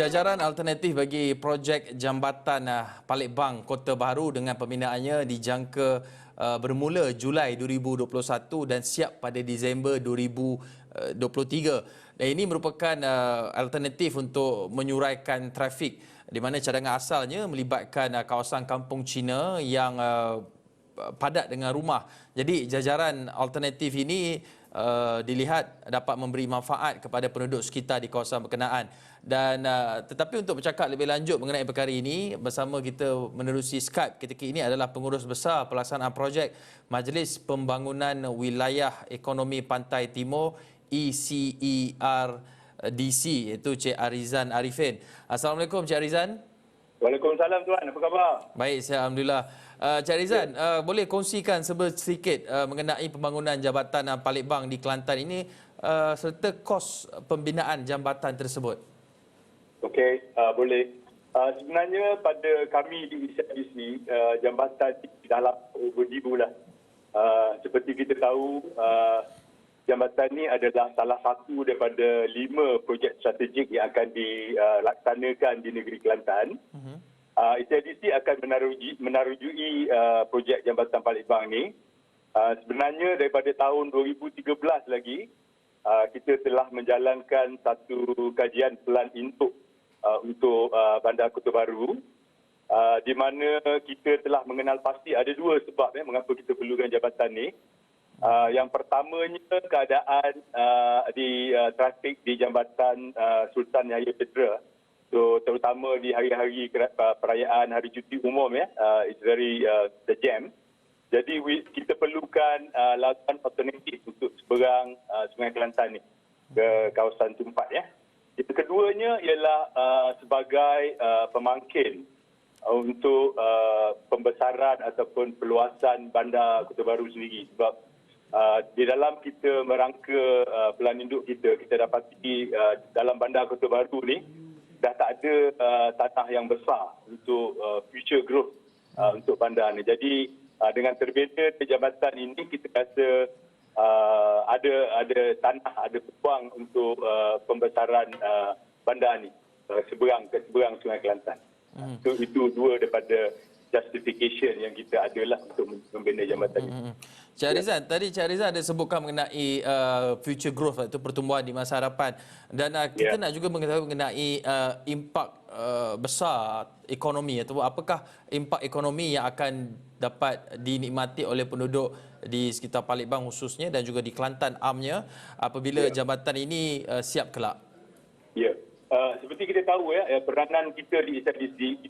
Jajaran alternatif bagi projek jambatan Palembang Kota Baru dengan pembinaannya dijangka bermula Julai 2021 dan siap pada Disember 2023. Dan ini merupakan alternatif untuk menyuraikan trafik di mana cadangan asalnya melibatkan kawasan Kampung Cina yang padat dengan rumah. Jadi jajaran alternatif ini dilihat dapat memberi manfaat kepada penduduk sekitar di kawasan berkenaan. Dan tetapi untuk bercakap lebih lanjut mengenai perkara ini, bersama kita menerusi Skype ketika ini adalah Pengurus Besar Pelaksanaan Projek Majlis Pembangunan Wilayah Ekonomi Pantai Timur ECERDC, iaitu Cik Arizan Arifin. Assalamualaikum Cik Arizan. Waalaikumsalam tuan, apa khabar? Baik, saya alhamdulillah. Cik Arizan, boleh kongsikan sedikit mengenai pembangunan jambatan Palembang di Kelantan ini serta kos pembinaan jambatan tersebut? Okey, boleh. Sebenarnya pada kami di ICDC, jambatan dalam beribu lah. Seperti kita tahu, jambatan ini adalah salah satu daripada 5 projek strategik yang akan dilaksanakan di negeri Kelantan. ICDC akan menarujui projek jambatan Palembang ini. Sebenarnya daripada tahun 2013 lagi, kita telah menjalankan satu kajian pelan induk untuk Bandar Kota Baru, di mana kita telah mengenal pasti ada 2 sebab mengapa kita perlukan jambatan ini. Yang pertamanya keadaan di trafik di jambatan Sultan Yahya Petra. So terutama di hari-hari perayaan Hari Cuti Umum it's very the jam. Jadi kita perlukan laluan alternatif untuk seberang Sungai Kelantan ni ke kawasan tempat Yang keduanya ialah sebagai pemangkin untuk pembesaran ataupun perluasan Bandar Kota Baru sendiri. Sebab di dalam kita merangka pelan induk kita dapati dalam Bandar Kota Baru ni dah tak ada tanah yang besar untuk future growth untuk bandar ni. Jadi dengan terbina jambatan ini kita rasa ada tanah, ada peluang untuk pembesaran bandar ni seberang Sungai Kelantan. Itu 2 daripada justification yang kita adalah untuk membina jambatan ini. Cik Arizan, tadi Cik Arizan ada sebutkan mengenai future growth, iaitu pertumbuhan di masa hadapan. Dan kita nak juga mengetahui mengenai impak besar ekonomi, atau apakah impak ekonomi yang akan dapat dinikmati oleh penduduk di sekitar Palembang khususnya dan juga di Kelantan amnya apabila jambatan ini siap kelak. Ya. Seperti kita tahu peranan kita di ICDC,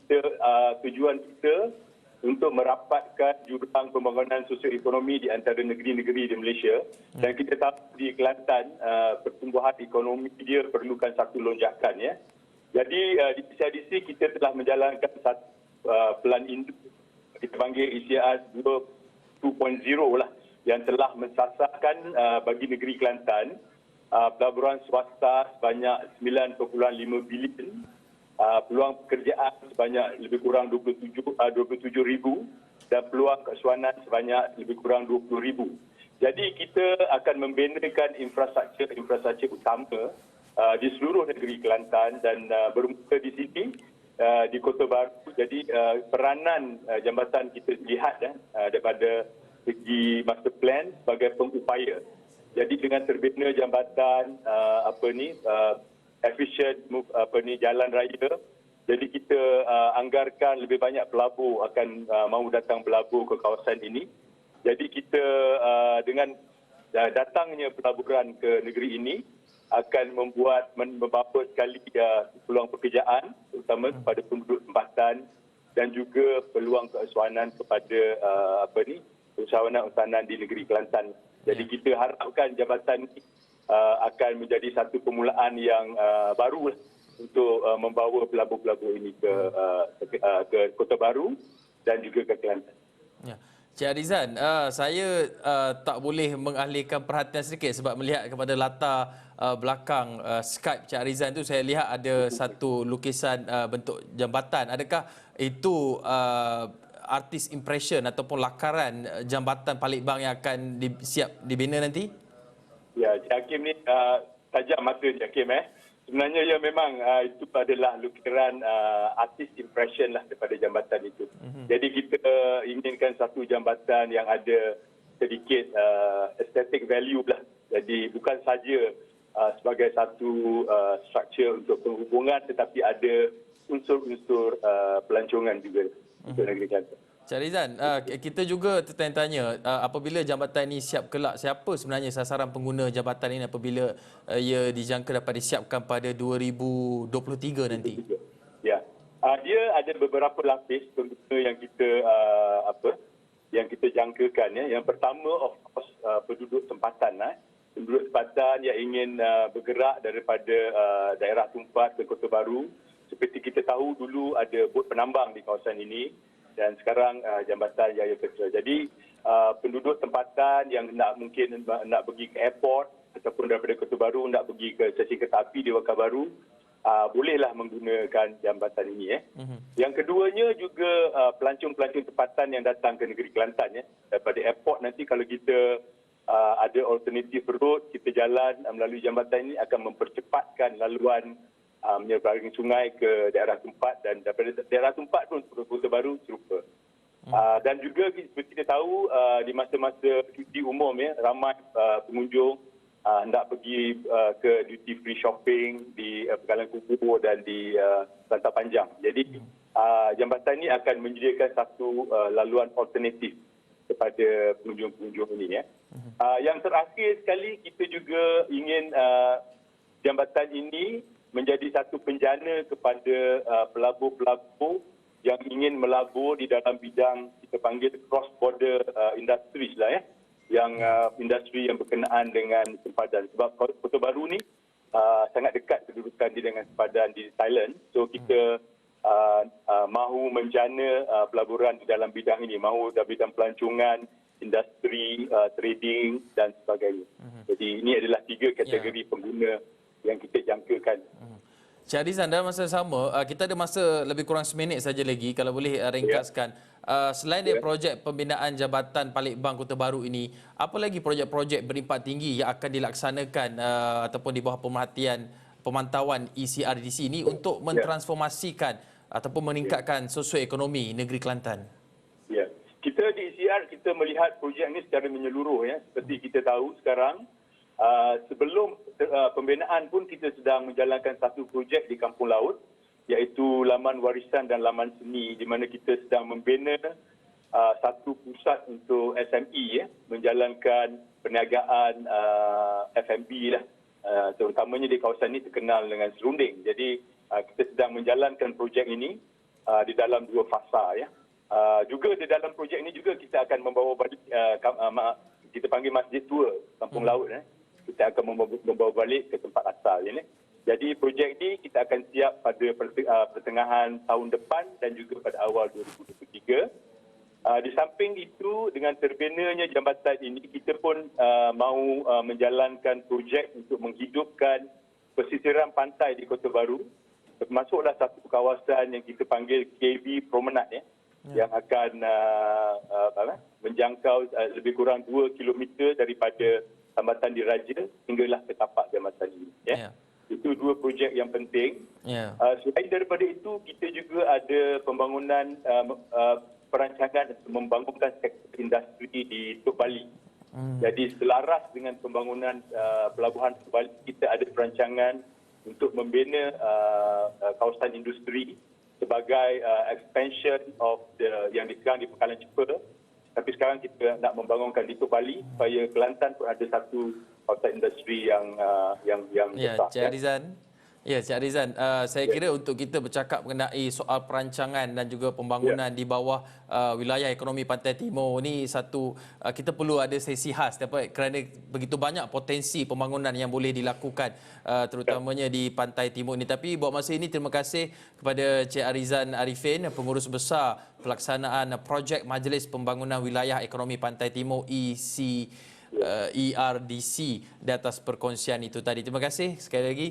tujuan kita untuk merapatkan jurang pembangunan sosio-ekonomi di antara negeri-negeri di Malaysia. Dan kita tahu di Kelantan pertumbuhan ekonomi dia perlukan satu lonjakan Jadi di ICDC kita telah menjalankan satu pelan induk kita panggil ICR 2.0 lah, yang telah mensasarkan bagi negeri Kelantan pelaburan swasta sebanyak 9.5 bilion, peluang pekerjaan sebanyak lebih kurang 27,000 dan peluang kesuanan sebanyak lebih kurang 20,000. Jadi kita akan membinakan infrastruktur utama di seluruh negeri Kelantan dan bermula di sini di Kota Baru. Jadi peranan jambatan kita lihat daripada segi master plan sebagai pengupaya. Jadi dengan terbina jambatan efisien jalan raya, jadi kita anggarkan lebih banyak pelabur akan mahu datang berlabur ke kawasan ini. Jadi kita dengan datangnya pelaburan ke negeri ini akan membawa sekali peluang pekerjaan terutama kepada penduduk tempatan dan juga peluang kesuanan kepada usahawan-usahawan di negeri Kelantan. Jadi kita harapkan jambatan ini akan menjadi satu permulaan yang baru untuk membawa pelabur-pelabur ini ke Kota Baru dan juga ke Kelantan. Ya. Cik Arizan, saya tak boleh mengalihkan perhatian sedikit sebab melihat kepada latar belakang Skype Cik Arizan itu, saya lihat ada satu lukisan bentuk jambatan. Adakah itu artist impression ataupun lakaran jambatan Palembang yang akan siap dibina nanti? Ya, Cik Hakim ni tajam mata Cik Hakim. sebenarnya ya memang itu adalah lukiran artist impression lah daripada jambatan itu. Jadi kita inginkan satu jambatan yang ada sedikit aesthetic value lah. Jadi bukan saja sebagai satu structure untuk penghubungan, tetapi ada unsur-unsur pelancongan juga untuk negeri Kelantan. Cik Rizan, kita juga tertanya-tanya apabila jambatan ini siap kelak, siapa sebenarnya sasaran pengguna jambatan ini apabila ia dijangka dapat disiapkan pada 2023 nanti? Ya, dia ada beberapa lapis pengguna yang kita yang kita jangkakan. Ya. Yang pertama, of course, penduduk tempatan. Penduduk tempatan yang ingin bergerak daripada daerah Tumpat ke Kota Baru. Seperti kita tahu dulu ada bot penambang di kawasan ini dan sekarang jambatan Yaya Petra. Jadi penduduk tempatan yang mungkin nak pergi ke airport ataupun daripada Kota Baru nak pergi ke stesen kereta api di Wakar Baru, bolehlah menggunakan jambatan ini. Yang keduanya juga pelancong-pelancong tempatan yang datang ke negeri Kelantan. Daripada airport nanti kalau kita ada alternatif road, kita jalan melalui jambatan ini akan mempercepatkan laluan menyeberangi sungai ke daerah Tumpat dan daripada daerah Tumpat pun ke Kota Baru serupa. Dan juga seperti kita tahu di masa-masa cuti umum ramai pengunjung hendak pergi ke duty free shopping di Pegalan Kubu dan di Bantar Panjang. Jadi jambatan ini akan menyediakan satu laluan alternatif kepada pengunjung-pengunjung ini. Yang terakhir sekali, kita juga ingin jambatan ini menjadi satu penjana kepada pelabur-pelabur yang ingin melabur di dalam bidang kita panggil cross border industries lah yang industri yang berkenaan dengan sempadan. Sebab Kota Baru ni sangat dekat kedudukan dia dengan sempadan di Thailand. So kita mahu menjana pelaburan di dalam bidang ini, mahu dalam bidang pelancongan, industri, trading dan sebagainya. Jadi ini adalah 3 kategori pengguna yang kita jangkakan. Cik Rizan, dalam masa yang sama, kita ada masa lebih kurang seminit saja lagi, kalau boleh ringkaskan. Selain dari projek pembinaan Jambatan Palembang Kota Baru ini, apa lagi projek-projek berimpak tinggi yang akan dilaksanakan ataupun di bawah pemerhatian pemantauan ECRDC ini untuk mentransformasikan ataupun meningkatkan sosioekonomi negeri Kelantan? Ya, kita di ECR kita melihat projek ini secara menyeluruh. Seperti kita tahu sekarang, sebelum pembinaan pun kita sedang menjalankan satu projek di Kampung Laut, iaitu Laman Warisan dan Laman Seni, di mana kita sedang membina satu pusat untuk SME menjalankan perniagaan F&B lah, terutamanya di kawasan ini terkenal dengan serunding. Jadi kita sedang menjalankan projek ini di dalam 2 fasa. Juga di dalam projek ini juga kita akan membawa balik kita panggil Masjid Tua Kampung Laut. Kita akan membawa balik ke tempat asal. Jadi projek ini kita akan siap pada pertengahan tahun depan dan juga pada awal 2023. Di samping itu, dengan terbinanya jambatan ini, kita pun mahu menjalankan projek untuk menghidupkan pesisiran pantai di Kota Baru. Termasuklah satu kawasan yang kita panggil KB Promenade yang akan menjangkau lebih kurang 2 km daripada Tambatan Diraja hinggalah ke tapak jambatan ini. Itu 2 projek yang penting. Selain daripada itu, kita juga ada pembangunan perancangan untuk membangunkan sektor industri di Tok Bali. Jadi selaras dengan pembangunan pelabuhan Tok Bali, kita ada perancangan untuk membina kawasan industri sebagai expansion of yang sekarang di Pekalan Cepa. Tapi sekarang kita nak membangunkan di Tok Bali supaya Kelantan pun ada satu kawasan industri yang besar. Cik Rizan. Cik Rizan, saya kira untuk kita bercakap mengenai soal perancangan dan juga pembangunan di bawah wilayah ekonomi Pantai Timur ni kita perlu ada sesi khas kerana begitu banyak potensi pembangunan yang boleh dilakukan terutamanya di Pantai Timur ini. Tapi buat masa ini terima kasih kepada Cik Rizan Arifin, Pengurus Besar Pelaksanaan Projek Majlis Pembangunan Wilayah Ekonomi Pantai Timur ERDC di atas perkongsian itu tadi. Terima kasih sekali lagi.